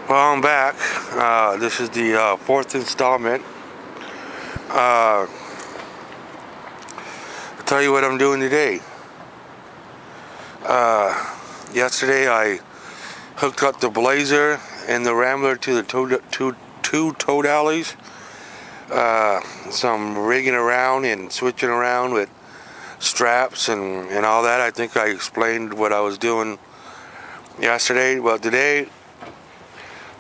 Well, I'm back. This is the fourth installment. I'll tell you what I'm doing today. Yesterday I hooked up the Blazer and the Rambler to the two tow dollies. Some rigging around and switching around with straps and all that. I think I explained what I was doing yesterday. Well, today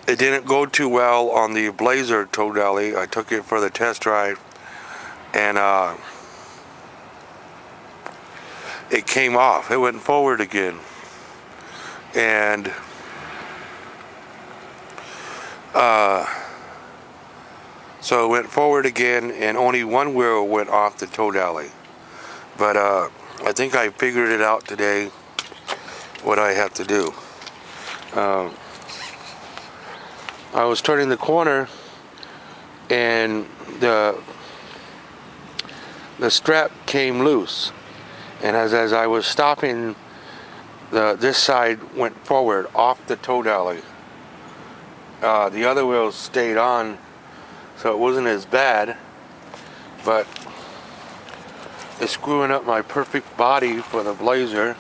it didn't go too well on the Blazer tow dolly. I took it for the test drive and it came off. It went forward again. And so it went forward again and only one wheel went off the tow dolly. But I think I figured it out today what I have to do. I was turning the corner and the strap came loose, and as I was stopping, this side went forward off the tow dolly. The other wheels stayed on, so it wasn't as bad, but it's screwing up my perfect body for the Blazer.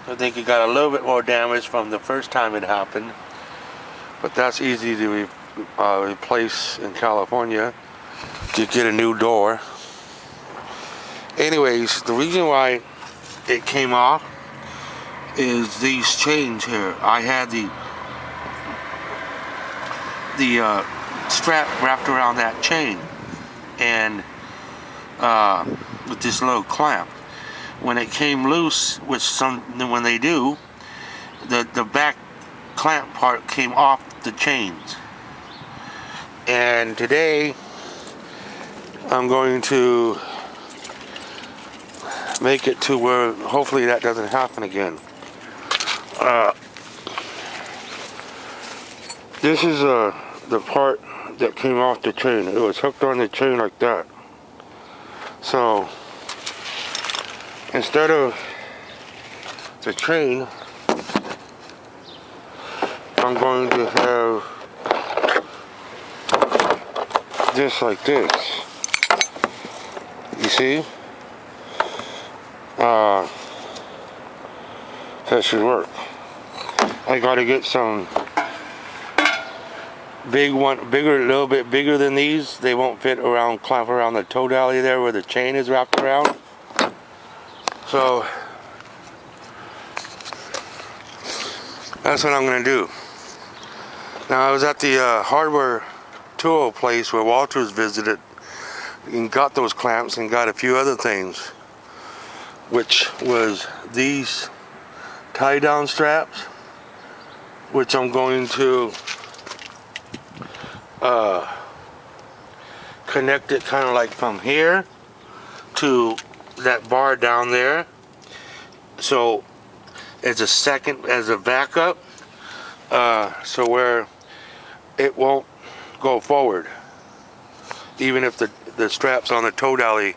I think it got a little bit more damage from the first time it happened, but that's easy to replace in California. To get a new door. Anyways, the reason why it came off is these chains here. I had the strap wrapped around that chain, and with this little clamp. When it came loose, when they do, the back clamp part came off the chains. And today I'm going to make it to where hopefully that doesn't happen again. This is the part that came off the chain. It was hooked on the chain like that. So instead of the chain, I'm going to have this like this. You see? That should work. I gotta get some bigger, a little bit bigger than these. They won't fit around, clamp around the tow dolly there where the chain is wrapped around. So that's what I'm gonna do. Now I was at the hardware tool place where Walters visited and got those clamps and got a few other things, which was these tie down straps, which I'm going to connect it kind of like from here to that bar down there, so as a backup, so where it won't go forward even if the straps on the tow dolly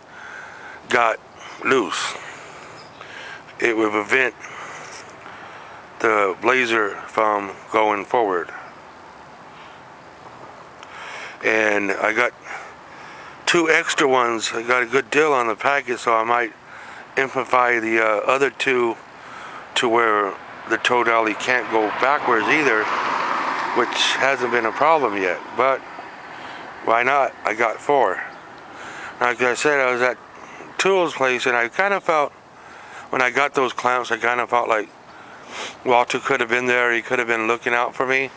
got loose. It would prevent the Blazer from going forward. And I got 2 extra ones. I got a good deal on the package, so I might amplify the other 2 to where the tow dolly can't go backwards either, which hasn't been a problem yet, but why not? I got 4. Like I said, I was at Tool's place, and I kind of felt, when I got those clamps, I kind of felt like Walter could have been there. He could have been looking out for me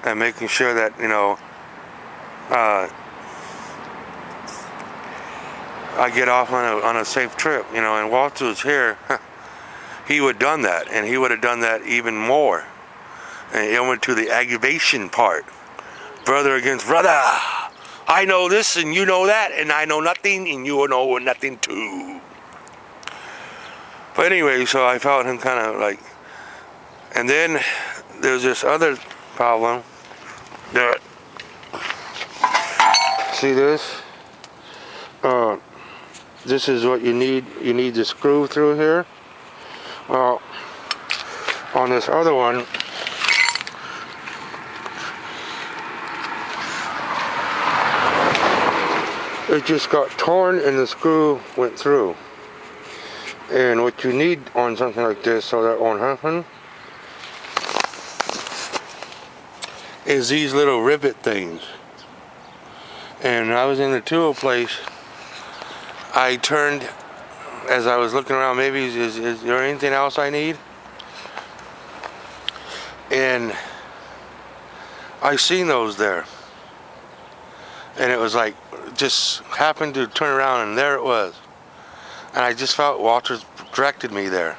and making sure that, you know, I get off on a safe trip, you know. And Walter was here, he would have done that, and he would have done that even more. And it went to the aggravation part. Brother against brother. I know this and you know that, and I know nothing and you know nothing too. But anyway, so I felt him kind of like, and then there's this other problem that, see this? This is what you need. You need the screw through here. Well, on this other one, it just got torn and the screw went through. And what you need on something like this so that won't happen is these little rivet things. And I was in the tool place, I turned as I was looking around, maybe is there anything else I need? And I seen those there. And it was like, just happened to turn around and there it was. And I just felt Walter's directed me there.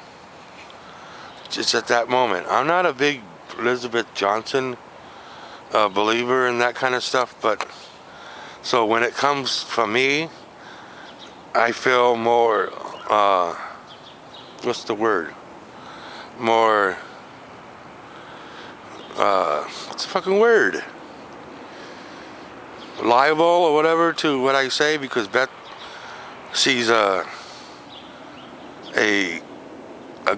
Just at that moment. I'm not a big Elizabeth Johnson believer in that kind of stuff, but so when it comes from me, I feel more, what's the word? More, what's the fucking word? Liable or whatever to what I say, because Beth sees a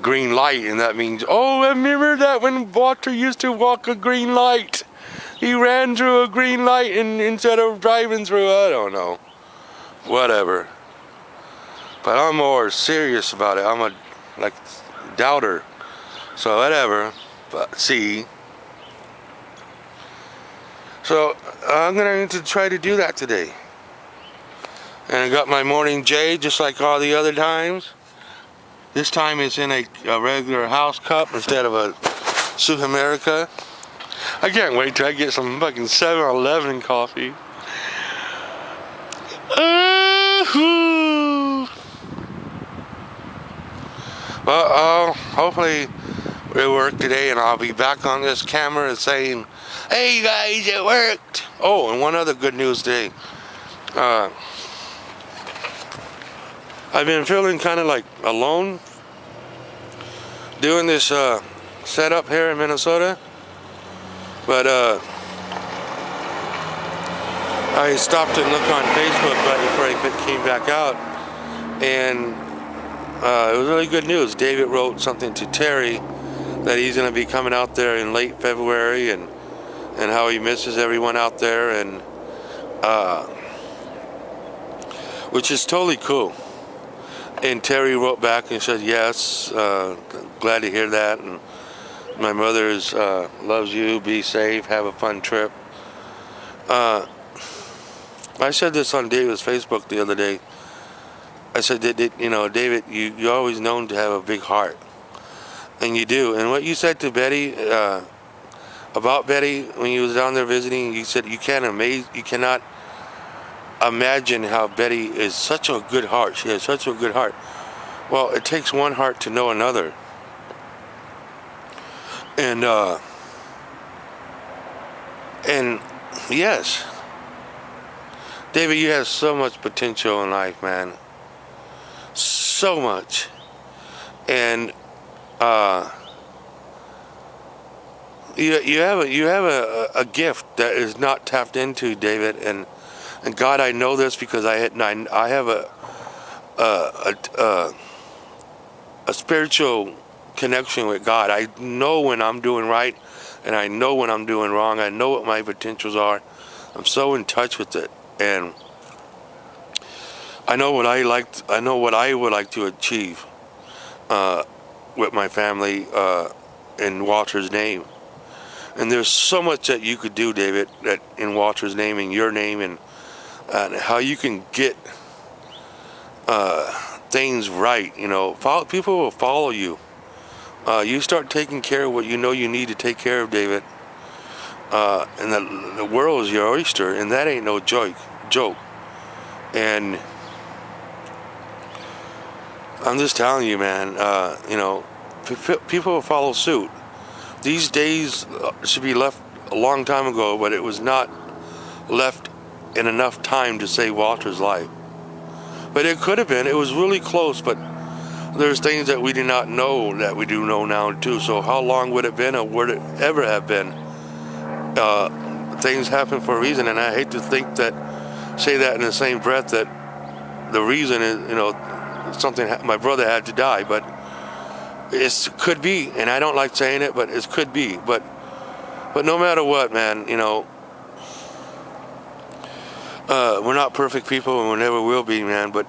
green light, and that means, oh, I remember that when Walter used to walk a green light. He ran through a green light and instead of driving through, I don't know. Whatever. But I'm more serious about it. I'm a doubter. So whatever. But see. So I'm gonna need to try to do that today. And I got my morning J just like all the other times. This time it's in a regular house cup instead of a South America. I can't wait till I get some fucking 7-Eleven coffee. Well, hopefully it'll work today, and I'll be back on this camera saying, hey guys, it worked. Oh, and one other good news today. I've been feeling kind of like alone doing this setup here in Minnesota. But I stopped and looked on Facebook right before I came back out, and it was really good news. David wrote something to Terry that he's going to be coming out there in late February, and how he misses everyone out there, and which is totally cool. And Terry wrote back and said, yes, glad to hear that, and my mother loves you, be safe, have a fun trip. I said this on David's Facebook the other day. I said, you know, David, you're always known to have a big heart. And you do. And what you said to Betty, about Betty, when you was down there visiting, you said you cannot imagine how Betty is such a good heart. She has such a good heart. Well, it takes one heart to know another. And yes, David, you have so much potential in life, man. So much. And you have a gift that is not tapped into, David. And God, I know this because I have a spiritual connection with God. I know when I'm doing right, and I know when I'm doing wrong. I know what my potentials are. I'm so in touch with it, and I know what I would like to achieve with my family in Walter's name. And there's so much that you could do, David, that in Walter's name, in your name, and how you can get things right. You know, people will follow you. You start taking care of what you know you need to take care of, David, and the world is your oyster, and that ain't no joke. And I'm just telling you, man, you know, people will follow suit. These days should be left a long time ago, but it was not left in enough time to save Walter's life. But it could have been. It was really close, but there's things that we did not know that we do know now too. So how long would it have been, or would it ever have been? Things happen for a reason, and I hate to say that in the same breath that the reason is, you know, my brother had to die, but it could be, and I don't like saying it, but it could be. But no matter what, man, you know, We're not perfect people, and we never will be, man, but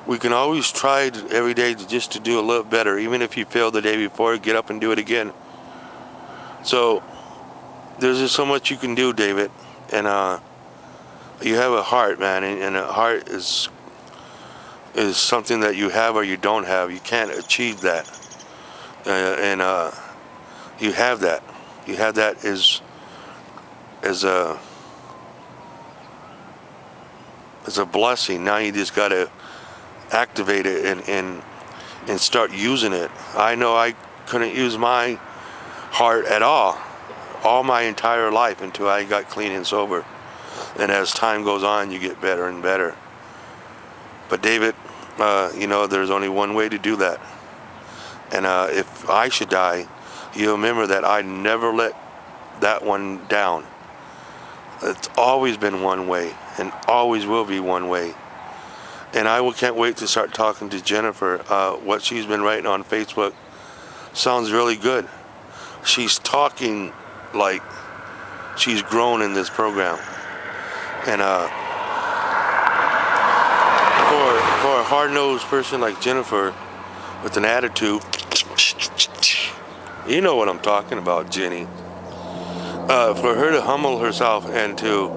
we can always try every day just to do a little better. Even if you failed the day before, get up and do it again. So there's just so much you can do, David, and you have a heart, man, and a heart is something that you have or you don't have. You can't achieve that, and you have that. You have that as a blessing. Now you just gotta activate it and start using it. I know I couldn't use my heart at all my entire life until I got clean and sober. And as time goes on, you get better and better. But David, you know, there's only one way to do that. And if I should die, you remember that I never let that one down. It's always been one way, and always will be one way. And I can't wait to start talking to Jennifer. What she's been writing on Facebook sounds really good. She's talking like she's grown in this program. And for a hard-nosed person like Jennifer with an attitude, you know what I'm talking about, Jenny. For her to humble herself and to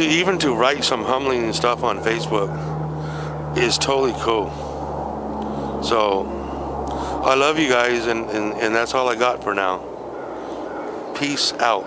even to write some humbling stuff on Facebook is totally cool. So I love you guys, and that's all I got for now. Peace out.